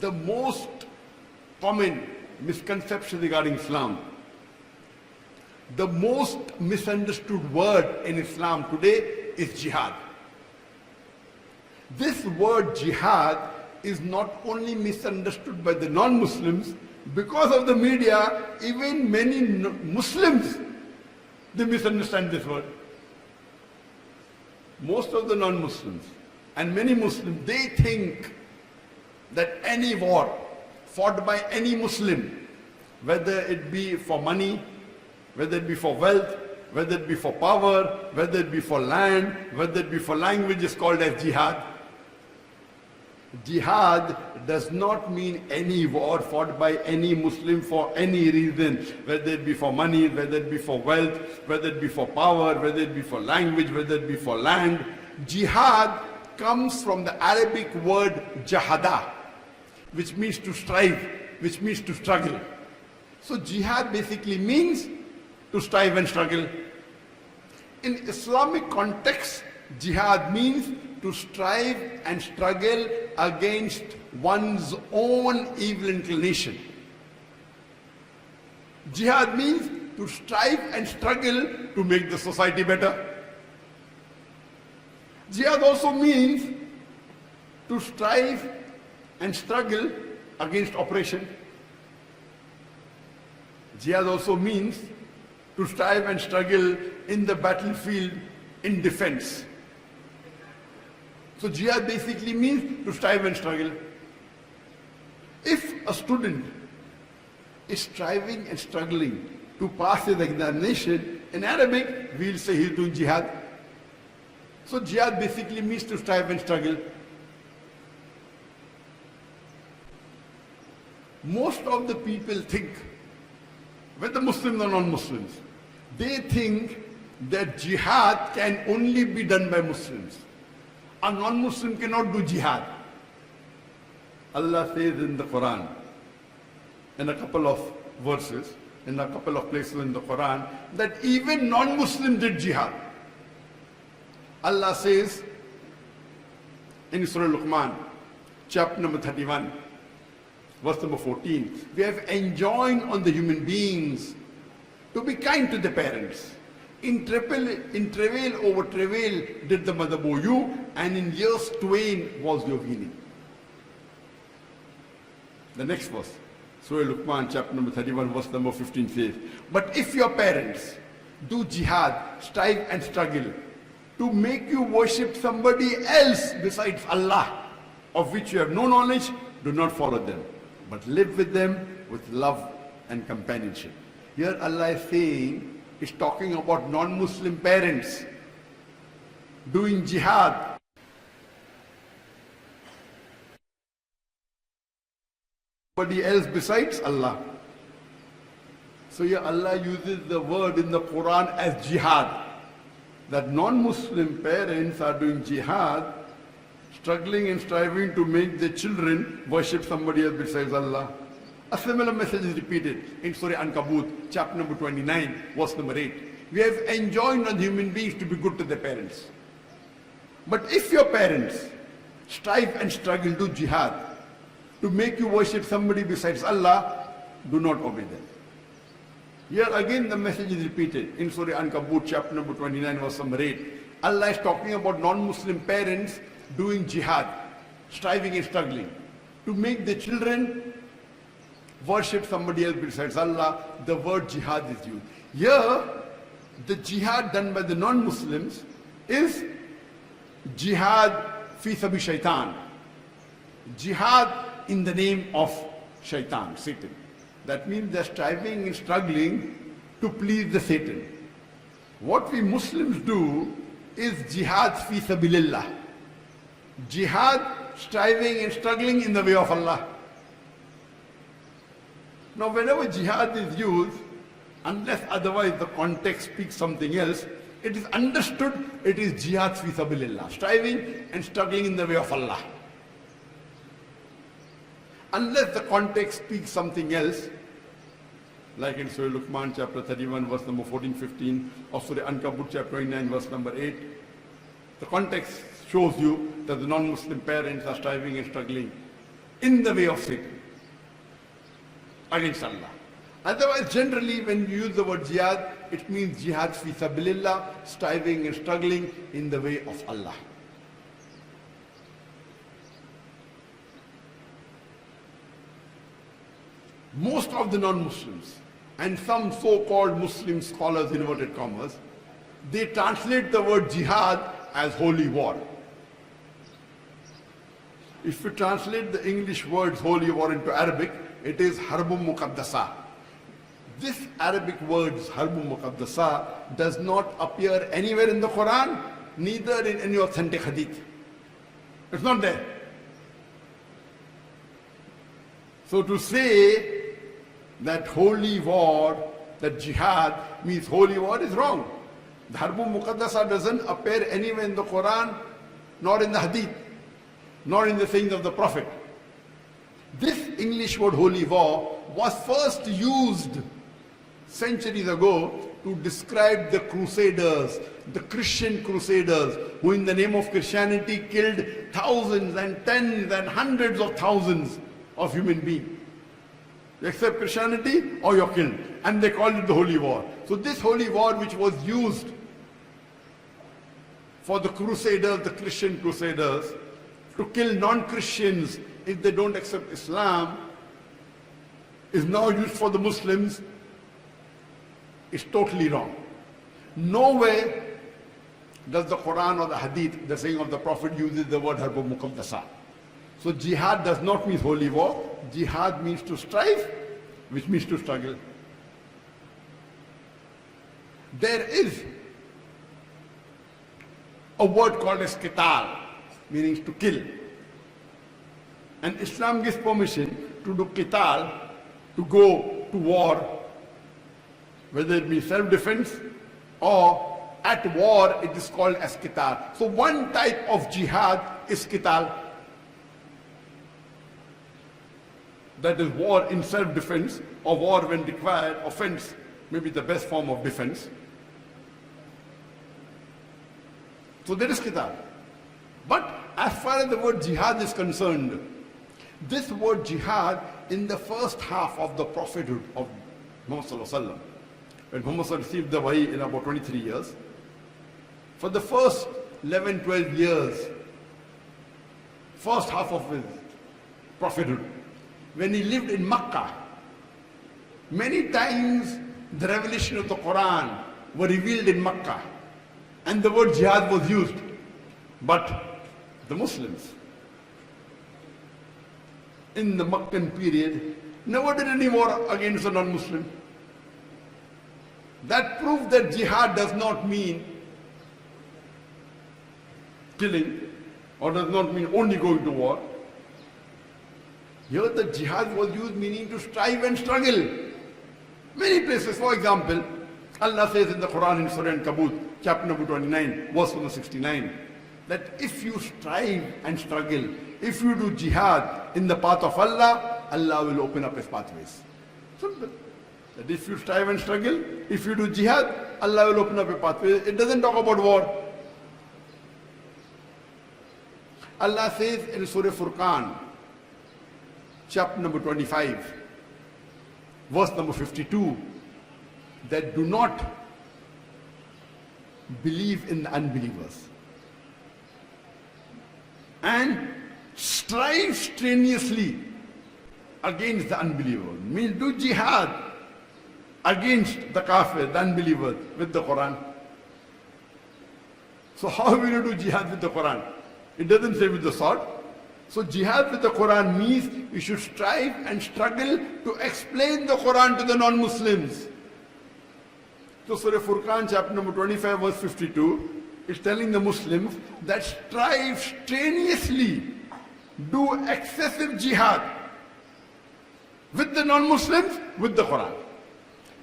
the most common misconception regarding Islam, the most misunderstood word in Islam today is jihad. This word jihad is not only misunderstood by the non-Muslims, because of the media, even many Muslims, they misunderstand this word. Most of the non-Muslims and many Muslims, they think that any war fought by any Muslim, whether it be for money, whether it be for wealth, whether it be for power, whether it be for land, whether it be for language, is called as jihad. Jihad does not mean any war fought by any Muslim for any reason, whether it be for money, whether it be for wealth, whether it be for power, whether it be for language, whether it be for land. Jihad comes from the Arabic word jahada, which means to strive, which means to struggle. So jihad basically means to strive and struggle. In Islamic context, jihad means to strive and struggle against one's own evil inclination. Jihad means to strive and struggle to make the society better. Jihad also means to strive and struggle against oppression. Jihad also means to strive and struggle in the battlefield in defense. So jihad basically means to strive and struggle. If a student is striving and struggling to pass his examination, in Arabic we'll say he's doing jihad. So jihad basically means to strive and struggle. Most of the people think, whether Muslims or non-Muslims, they think that jihad can only be done by Muslims. A non-Muslim cannot do jihad. Allah says in the Quran, in a couple of verses, in a couple of places in the Quran, that even non-Muslims did jihad. Allah says in Surah Luqman, chapter number 31, verse number 14, we have enjoined on the human beings to be kind to the parents. In travail over travail did the mother bore you, and in years twain was your weaning. The next verse, Surah Luqman, chapter number 31, verse number 15 says, but if your parents do jihad, strive and struggle to make you worship somebody else besides Allah, of which you have no knowledge, do not follow them, but live with them with love and companionship. Here Allah is saying, is talking about non-Muslim parents doing jihad. Somebody else besides Allah. So here Allah uses the word in the Quran as jihad. That non-Muslim parents are doing jihad, struggling and striving to make their children worship somebody else besides Allah. A similar message is repeated in Surah Ankabut, chapter number 29, verse number 8. We have enjoined on human beings to be good to their parents. But if your parents strive and struggle, do jihad, to make you worship somebody besides Allah, do not obey them. Here again the message is repeated in Surah Ankabut, chapter number 29, verse number 8. Allah is talking about non-Muslim parents doing jihad, striving and struggling, to make their children worship somebody else besides Allah. The word jihad is used. Here, the jihad done by the non-Muslims is jihad fi sabi shaitan. Jihad in the name of shaitan, Satan. That means they're striving and struggling to please the Satan. What we Muslims do is jihad fi sabilillah. Jihad, striving and struggling in the way of Allah. Now whenever jihad is used, unless otherwise the context speaks something else, it is understood it is jihad fi sabilillah, striving and struggling in the way of Allah. Unless the context speaks something else, like in Surah Luqman chapter 31 verse number 14-15, or Surah Ankabut chapter 29 verse number 8, the context shows you that the non-Muslim parents are striving and struggling in the way of Satan, against Allah. Otherwise, generally, when you use the word jihad, it means jihad fi sabilillah, striving and struggling in the way of Allah. Most of the non-Muslims and some so-called Muslim scholars, inverted commas, they translate the word jihad as holy war. If you translate the English words holy war into Arabic, it is harbun muqaddasa. This Arabic words harbun muqaddasa does not appear anywhere in the Quran, neither in any authentic hadith. It's not there. So to say that holy war, that jihad means holy war is wrong. The harbun muqaddasa doesn't appear anywhere in the Quran, nor in the hadith, nor in the sayings of the Prophet. This English word holy war was first used centuries ago to describe the crusaders, the Christian crusaders, who in the name of Christianity killed thousands and tens and hundreds of thousands of human beings. You accept Christianity or you're killed. And they called it the holy war. So this holy war, which was used for the crusaders, the Christian crusaders, to kill non-Christians if they don't accept Islam, is now used for the Muslims. It's totally wrong. Nowhere does the Quran or the Hadith, the saying of the Prophet, uses the word harbun muqaddasa. So jihad does not mean holy war. Jihad means to strive, which means to struggle. There is a word called as qital, meaning to kill. And Islam gives permission to do qital, to go to war, whether it be self-defense or at war, it is called as qital. So one type of jihad is qital. That is war in self-defense, or war when required, offense, maybe the best form of defense. So there is qital. But as far as the word jihad is concerned, this word jihad in the first half of the prophethood of Muhammad Sallallahu Alaihi Wasallam, when Muhammad received the wahi in about 23 years, for the first 11, 12 years, first half of his prophethood, when he lived in Makkah, many times the revelation of the Quran were revealed in Makkah and the word jihad was used. But the Muslims in the Meccan period never did any war against a non-Muslim. That proved that jihad does not mean killing, or does not mean only going to war. Here the jihad was used meaning to strive and struggle. Many places, for example, Allah says in the Quran in Surah Ankabut, chapter number 29, verse number 69, that if you strive and struggle, if you do jihad in the path of Allah, Allah will open up His pathways. Simple. That if you strive and struggle, if you do jihad, Allah will open up a pathway. It doesn't talk about war. Allah says in Surah Furqan, chapter number 25, verse number 52, that do not believe in the unbelievers and strive strenuously against the unbelievers. Means do jihad against the kafir, the unbelievers, with the Quran. So how will you do jihad with the Quran? It doesn't say with the sword. So jihad with the Quran means you should strive and struggle to explain the Quran to the non-Muslims. So Surah Furqan chapter number 25 verse 52 is telling the Muslims that strive strenuously, do excessive jihad with the non-Muslims, with the Quran.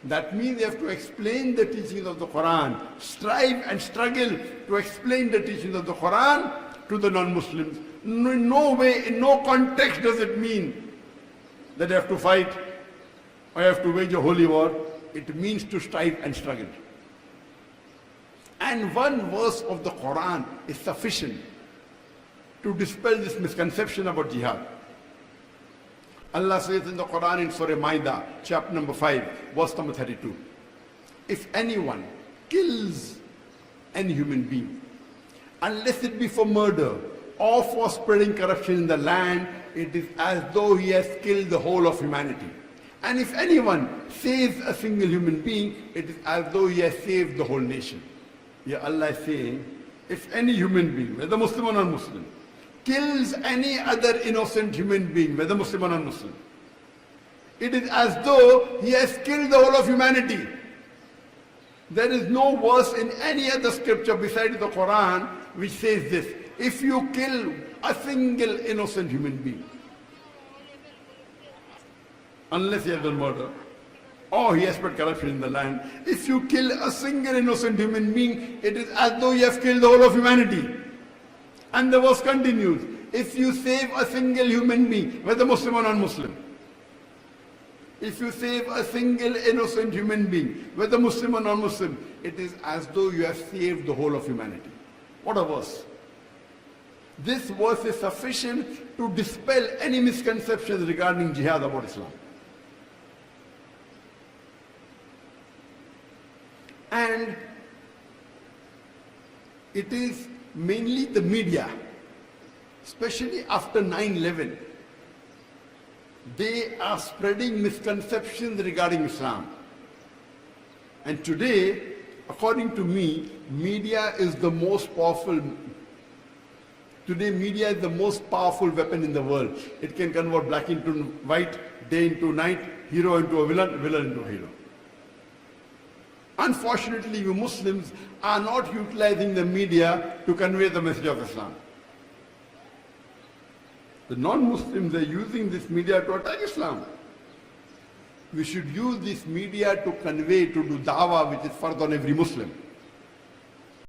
That means they have to explain the teachings of the Quran, strive and struggle to explain the teachings of the Quran to the non-Muslims. In no way, in no context does it mean that you have to fight or you have to wage a holy war. It means to strive and struggle. And one verse of the Quran is sufficient to dispel this misconception about jihad. Allah says in the Quran in Surah Maida, chapter number 5, verse number 32. If anyone kills any human being, unless it be for murder or for spreading corruption in the land, it is as though he has killed the whole of humanity. And if anyone saves a single human being, it is as though he has saved the whole nation. Here Allah is saying, if any human being, whether Muslim or non-Muslim, kills any other innocent human being, whether Muslim or non-Muslim, it is as though he has killed the whole of humanity. There is no verse in any other scripture besides the Quran which says this. If you kill a single innocent human being, unless he has done murder, or he has spread corruption in the land, if you kill a single innocent human being, it is as though you have killed the whole of humanity. And the verse continues, if you save a single human being, whether Muslim or non-Muslim, if you save a single innocent human being, whether Muslim or non-Muslim, it is as though you have saved the whole of humanity. What a verse. This verse is sufficient to dispel any misconceptions regarding jihad about Islam. And it is mainly the media, especially after 9/11, they are spreading misconceptions regarding Islam. And today, according to me, media is the most powerful. Today, media is the most powerful weapon in the world. It can convert black into white, day into night, hero into a villain, villain into a hero. Unfortunately, you Muslims are not utilizing the media to convey the message of Islam. The non-Muslims are using this media to attack Islam. We should use this media to convey, to do dawah, which is fard on every Muslim.